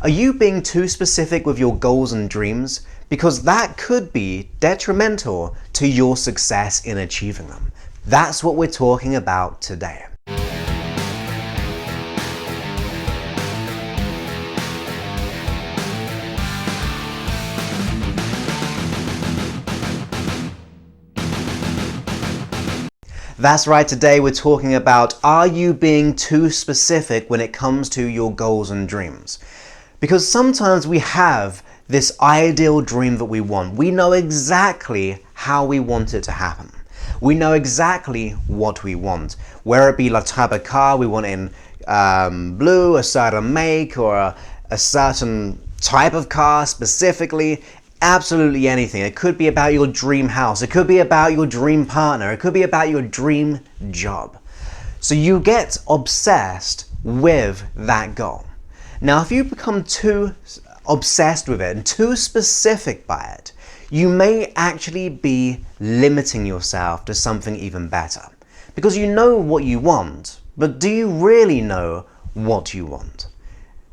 Are you being too specific with your goals and dreams? Because that could be detrimental to your success in achieving them. That's what we're talking about today. That's right, today we're talking about, are you being too specific when it comes to your goals and dreams? Because sometimes we have this ideal dream that we want. We know exactly how we want it to happen. We know exactly what we want. Whether it be the type of car we want in blue, a certain make, or a certain type of car specifically. Absolutely anything. It could be about your dream house. It could be about your dream partner. It could be about your dream job. So you get obsessed with that goal. Now, if you become too obsessed with it and too specific by it, you may actually be limiting yourself to something even better. Because you know what you want, but do you really know what you want?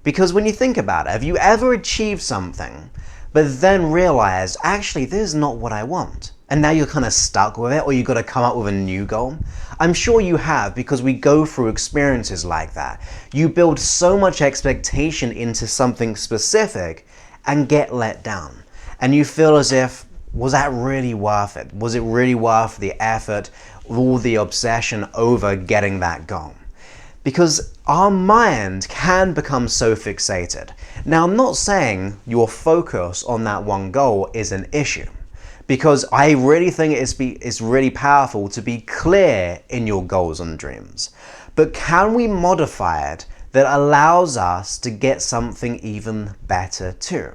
Because when you think about it, have you ever achieved something but then realize, actually, this is not what I want? And now you're kind of stuck with it, or you've got to come up with a new goal? I'm sure you have, because we go through experiences like that. You build so much expectation into something specific and get let down. And you feel as if, was that really worth it? Was it really worth the effort, all the obsession over getting that goal? Because our mind can become so fixated. Now, I'm not saying your focus on that one goal is an issue, because I really think it's really powerful to be clear in your goals and dreams. But can we modify it that allows us to get something even better too?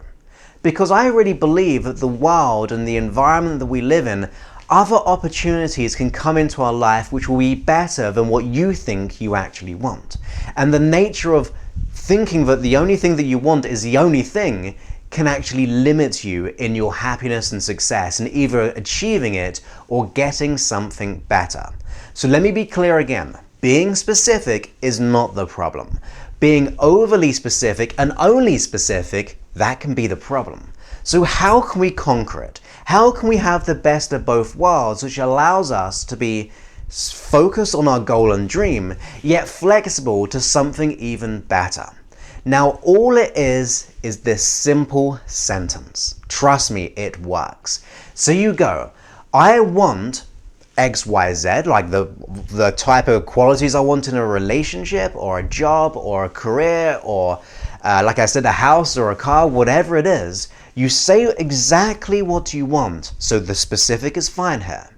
Because I really believe that the world and the environment that we live in, other opportunities can come into our life which will be better than what you think you actually want. And the nature of thinking that the only thing that you want is the only thing can actually limit you in your happiness and success in either achieving it or getting something better. So let me be clear again. Being specific is not the problem. Being overly specific and only specific, that can be the problem. So how can we conquer it? How can we have the best of both worlds, which allows us to be focused on our goal and dream, yet flexible to something even better? Now, all it is this simple sentence. Trust me, it works. So you go, I want XYZ, like the type of qualities I want in a relationship or a job or a career or like I said, a house or a car, whatever it is. You say exactly what you want, so the specific is fine here.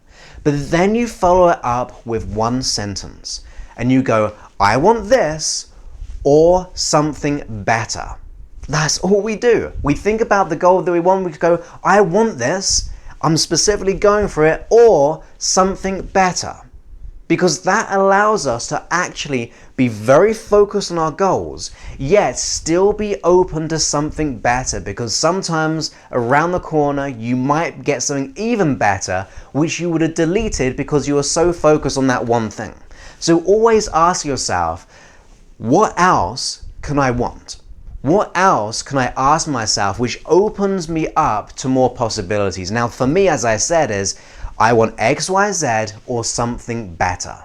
But then you follow it up with one sentence and you go, I want this or something better. That's all we do. We think about the goal that we want, we go, I want this, I'm specifically going for it, or something better. Because that allows us to actually be very focused on our goals, yet still be open to something better, because sometimes around the corner you might get something even better which you would have deleted because you were so focused on that one thing. So always ask yourself, what else can I want? What else can I ask myself which opens me up to more possibilities? Now for me, as I said, is I want XYZ or something better.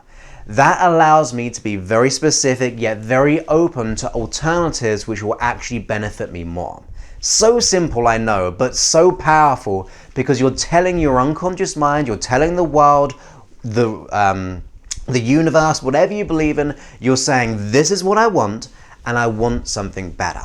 That allows me to be very specific yet very open to alternatives which will actually benefit me more. So simple, I know, but so powerful, because you're telling your unconscious mind, you're telling the world, the universe, whatever you believe in, you're saying, this is what I want, and I want something better.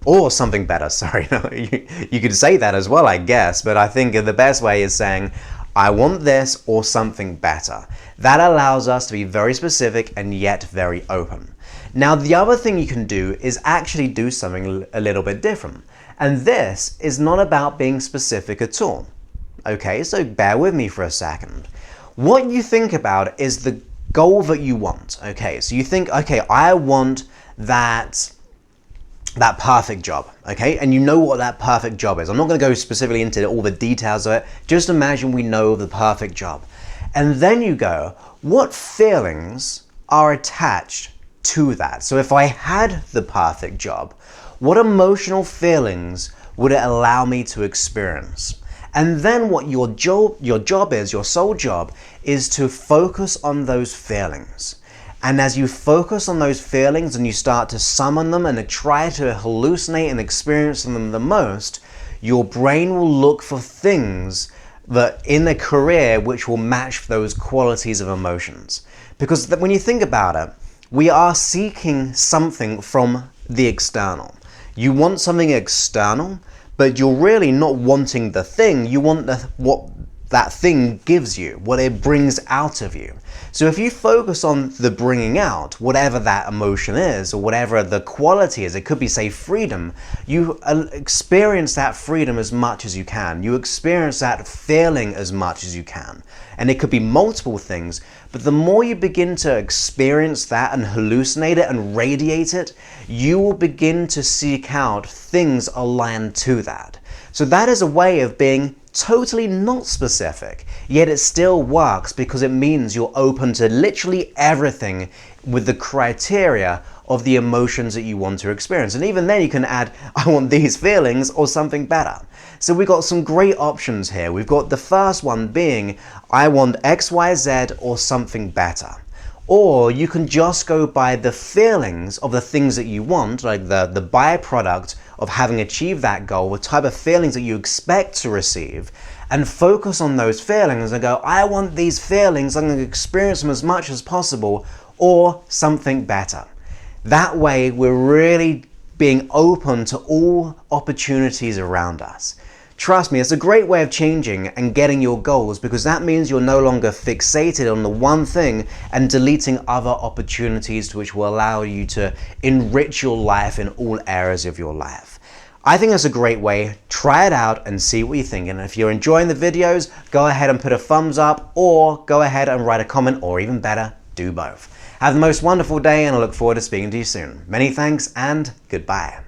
Or something better, sorry. No, you could say that as well, I guess, but I think the best way is saying, I want this or something better. That allows us to be very specific and yet very open. Now, the other thing you can do is actually do something a little bit different. And this is not about being specific at all. Okay, so bear with me for a second. What you think about is the goal that you want. Okay, so you think, okay, I want that perfect job, okay? And you know what that perfect job is. I'm not going to go specifically into all the details of it. Just imagine we know the perfect job. And then you go, what feelings are attached to that? So if I had the perfect job, What emotional feelings would it allow me to experience? And then what your sole job is to focus on those feelings. And as you focus on those feelings and you start to summon them and try to hallucinate and experience them the most, your brain will look for things that in a career which will match those qualities of emotions. Because when you think about it, we are seeking something from the external. You want something external, but you're really not wanting the thing. You want what that thing gives you, what it brings out of you. So if you focus on the bringing out, whatever that emotion is, or whatever the quality is, it could be, say, freedom, you experience that freedom as much as you can. You experience that feeling as much as you can. And it could be multiple things, but the more you begin to experience that and hallucinate it and radiate it, you will begin to seek out things aligned to that. So that is a way of being totally not specific, yet it still works because it means you're open to literally everything with the criteria of the emotions that you want to experience. And even then you can add, I want these feelings or something better. So we've got some great options here. We've got the first one being, I want X, Y, Z or something better. Or you can just go by the feelings of the things that you want, like the byproduct of having achieved that goal, the type of feelings that you expect to receive, and focus on those feelings and go, I want these feelings, I'm going to experience them as much as possible, or something better. That way, we're really being open to all opportunities around us. Trust me, it's a great way of changing and getting your goals, because that means you're no longer fixated on the one thing and deleting other opportunities which will allow you to enrich your life in all areas of your life. I think that's a great way. Try it out and see what you think. And if you're enjoying the videos, go ahead and put a thumbs up, or go ahead and write a comment, or even better, do both. Have the most wonderful day, and I look forward to speaking to you soon. Many thanks and goodbye.